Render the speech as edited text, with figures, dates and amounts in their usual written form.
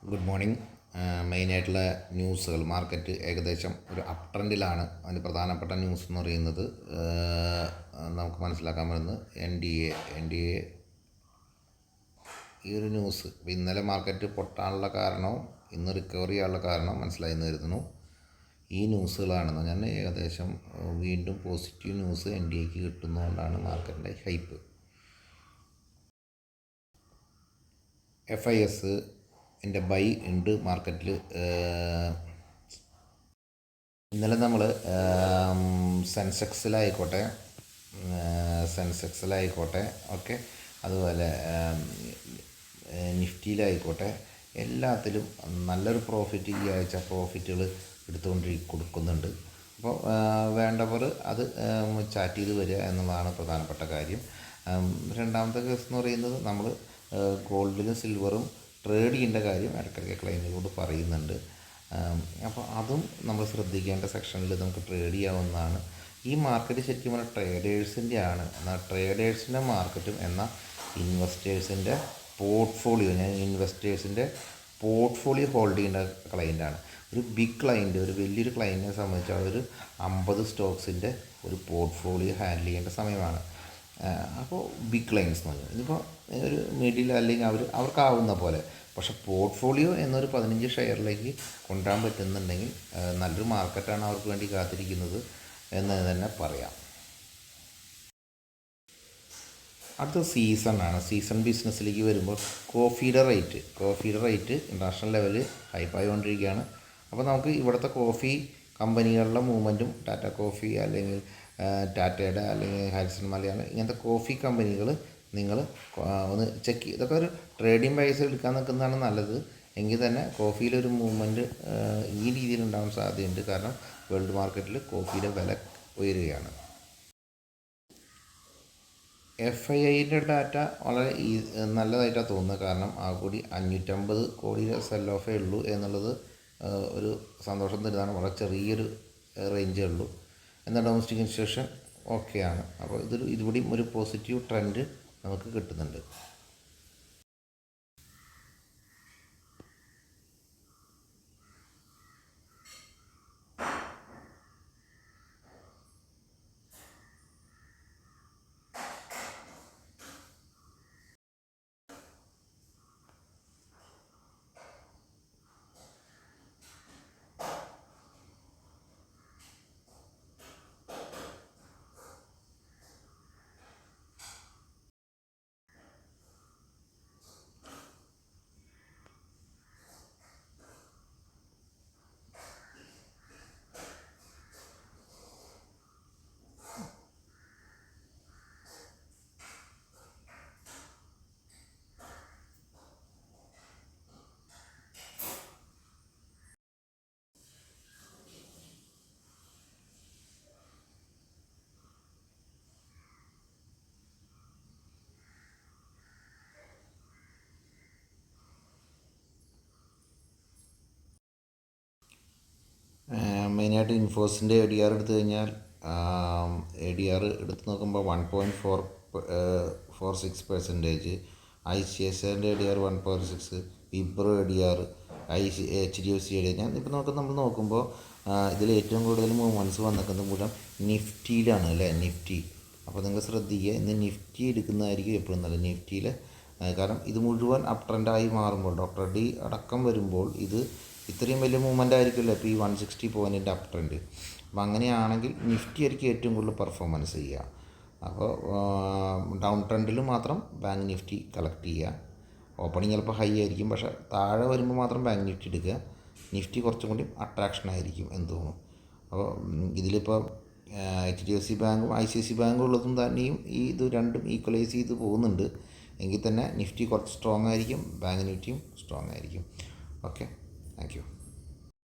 Good morning. മെയിനായിട്ടുള്ള ന്യൂസുകൾ market ഏകദേശം ഒരു അപ് ട്രെൻഡിലാണ്. അതിന് പ്രധാനപ്പെട്ട ന്യൂസ് എന്ന് പറയുന്നത് നമുക്ക് മനസ്സിലാക്കാൻ പറ്റുന്നത് എൻ ഡി എ ഈ ഒരു ന്യൂസ് ഇന്നലെ മാർക്കറ്റ് പൊട്ടാനുള്ള കാരണവും ഇന്ന് റിക്കവറി ചെയ്യാനുള്ള കാരണം മനസ്സിലായി എന്ന് കരുതുന്നു. ഈ ന്യൂസുകളാണെന്ന് ഞാൻ ഏകദേശം വീണ്ടും പോസിറ്റീവ് ന്യൂസ് എൻ ഡി എക്ക് കിട്ടുന്നതുകൊണ്ടാണ് മാർക്കറ്റിൻ്റെ ഹൈപ്പ്. FIS എൻ്റെ ബൈ ഉണ്ട് മാർക്കറ്റിൽ. ഇന്നലെ നമ്മൾ സെൻസെക്സിലായിക്കോട്ടെ ഓക്കെ, അതുപോലെ നിഫ്റ്റിയിലായിക്കോട്ടെ എല്ലാത്തിലും നല്ലൊരു പ്രോഫിറ്റ് ഈ ആഴ്ച പ്രോഫിറ്റുകൾ കൊടുക്കുന്നുണ്ട്. അപ്പോൾ വേണ്ടവർ അത് ചാറ്റ് ചെയ്ത് വരിക എന്നുള്ളതാണ് പ്രധാനപ്പെട്ട കാര്യം. രണ്ടാമത്തെ കേസ് എന്ന് പറയുന്നത് നമ്മൾ ഗോൾഡിലും സിൽവറും ട്രേഡ് ചെയ്യേണ്ട കാര്യം ഇടയ്ക്കിടയ്ക്ക് ക്ലൈൻറ്റുകളോട് പറയുന്നുണ്ട്. അപ്പോൾ അതും നമ്മൾ ശ്രദ്ധിക്കേണ്ട സെക്ഷനിൽ നമുക്ക് ട്രേഡ് ചെയ്യാവുന്നതാണ്. ഈ മാർക്കറ്റ് ശരിക്കും പറഞ്ഞാൽ ട്രേഡേഴ്സിൻ്റെ ആണ്. എന്നാൽ ട്രേഡേഴ്സിൻ്റെ മാർക്കറ്റും എന്നാൽ ഇൻവെസ്റ്റേഴ്സിൻ്റെ പോർട്ട്ഫോളിയോ ഹോൾഡ് ചെയ്യേണ്ട ക്ലൈൻറ്റാണ്. ഒരു ബിഗ് ക്ലൈൻറ്റ്, ഒരു വലിയൊരു ക്ലൈൻറ്റിനെ സംബന്ധിച്ച് ഒരു 50 സ്റ്റോക്സിൻ്റെ ഒരു പോർട്ട്ഫോളിയോ ഹാൻഡിൽ ചെയ്യേണ്ട സമയമാണ്. അപ്പോൾ ബിഗ് ക്ലൈൻറ്റ്സ് എന്ന് പറഞ്ഞാൽ ഇതിപ്പോൾ ഒരു മിഡിൽ അല്ലെങ്കിൽ അവർക്കാവുന്ന പോലെ, പക്ഷേ പോർട്ട്ഫോളിയോ എന്നൊരു 15 ഷെയറിലേക്ക് കൊണ്ടുവരാൻ പറ്റുന്നുണ്ടെങ്കിൽ നല്ലൊരു മാർക്കറ്റാണ് അവർക്ക് വേണ്ടി കാത്തിരിക്കുന്നത് എന്ന് തന്നെ പറയാം. അടുത്ത സീസൺ ബിസിനസ്സിലേക്ക് വരുമ്പോൾ കോഫിയുടെ റേറ്റ് ഇൻ്റർനാഷണൽ ലെവലിൽ ഹൈപ്പായിക്കൊണ്ടിരിക്കുകയാണ്. അപ്പോൾ നമുക്ക് ഇവിടുത്തെ കോഫി കമ്പനികളുടെ മൂവ്മെൻറ്റും ടാറ്റ കോഫി അല്ലെങ്കിൽ ടാറ്റയുടെ അല്ലെങ്കിൽ ഹാരിസൺ മലയാണ് ഇങ്ങനത്തെ കോഫി കമ്പനികൾ നിങ്ങൾ ഒന്ന് ചെക്ക് ചെയ്ത്, ഇതൊക്കെ ഒരു ട്രേഡിംഗ് പ്രൈസ് എടുക്കാൻ നിൽക്കുന്നതാണ് നല്ലത്. എങ്കിൽ തന്നെ കോഫിയിലൊരു മൂവ്മെൻറ്റ് ഈ രീതിയിൽ ഉണ്ടാകാൻ സാധ്യതയുണ്ട്. കാരണം വേൾഡ് മാർക്കറ്റിൽ കോഫിയുടെ വില ഉയരുകയാണ്. FIIൻ്റെ ഡാറ്റ വളരെ നല്ലതായിട്ടാണ് തോന്നുന്നത്. കാരണം ആ കൂടി 550 കോടിയുടെ സെൽ ഓഫേ ഉള്ളൂ എന്നുള്ളത് ഒരു സന്തോഷം തരുന്നതാണ്. വളരെ ചെറിയൊരു റേഞ്ചേ ഉള്ളൂ. എന്നാൽ ഡൊമസ്റ്റിക് ഇൻസ്റ്റിറ്റ്യൂഷൻ ഓക്കെയാണ്. അപ്പോൾ ഇതുകൂടിയും ഒരു പോസിറ്റീവ് ട്രെൻഡ് നമുക്ക് കിട്ടുന്നുണ്ട്. മെയിനായിട്ട് ഇൻഫോസിൻ്റെ ADR എടുത്തു കഴിഞ്ഞാൽ ADR എടുത്ത് നോക്കുമ്പോൾ 1.46%, ICICIൻ്റെ ADR 1.6, വിബ്രോ ADR, HDFC ADR. ഇപ്പോൾ നമ്മൾ നോക്കുമ്പോൾ ഇതിൽ ഏറ്റവും കൂടുതൽ മൂവ്മെൻറ്റ്സ് വന്നിരിക്കുന്നത് മൂലം നിഫ്റ്റിയിലാണ് അല്ലേ, നിഫ്റ്റി. അപ്പോൾ നിങ്ങൾ ശ്രദ്ധിക്കുക, ഇന്ന് നിഫ്റ്റി എടുക്കുന്നതായിരിക്കും എപ്പോഴും നല്ല. നിഫ്റ്റിയിൽ കാരണം ഇത് മുഴുവൻ അപ് ട്രെൻഡായി മാറുമ്പോൾ ഡോക്ടർ ഡി അടക്കം വരുമ്പോൾ ഇത് ഇത്രയും വലിയ മൂവ്മെൻ്റ് ആയിരിക്കില്ല. ഇപ്പോൾ ഈ 160 പോയിൻറ്റിൻ്റെ അപ് ട്രെൻഡ്. അപ്പോൾ അങ്ങനെയാണെങ്കിൽ നിഫ്റ്റി ആയിരിക്കും ഏറ്റവും കൂടുതൽ പെർഫോമൻസ് ചെയ്യുക. അപ്പോൾ ഡൗൺ ട്രെൻഡിൽ മാത്രം ബാങ്ക് നിഫ്റ്റി കളക്ട് ചെയ്യുക. ഓപ്പണിങ് ചിലപ്പോൾ ഹൈ ആയിരിക്കും, പക്ഷേ താഴെ വരുമ്പോൾ മാത്രം ബാങ്ക് നിഫ്റ്റി എടുക്കുക. നിഫ്റ്റി കുറച്ചും കൂടി അട്രാക്ഷൻ ആയിരിക്കും എന്ന് തോന്നുന്നു. അപ്പോൾ ഇതിലിപ്പോൾ HDFC ബാങ്കും ICICI ബാങ്കും ഉള്ളതും തന്നെയും ഇത് രണ്ടും ഈക്വലൈസ് ചെയ്ത് പോകുന്നുണ്ട്. എങ്കിൽ തന്നെ നിഫ്റ്റി കുറച്ച് സ്ട്രോങ് ആയിരിക്കും, ബാങ്ക് നിഫ്റ്റിയും സ്ട്രോങ് ആയിരിക്കും. Okay, thank you.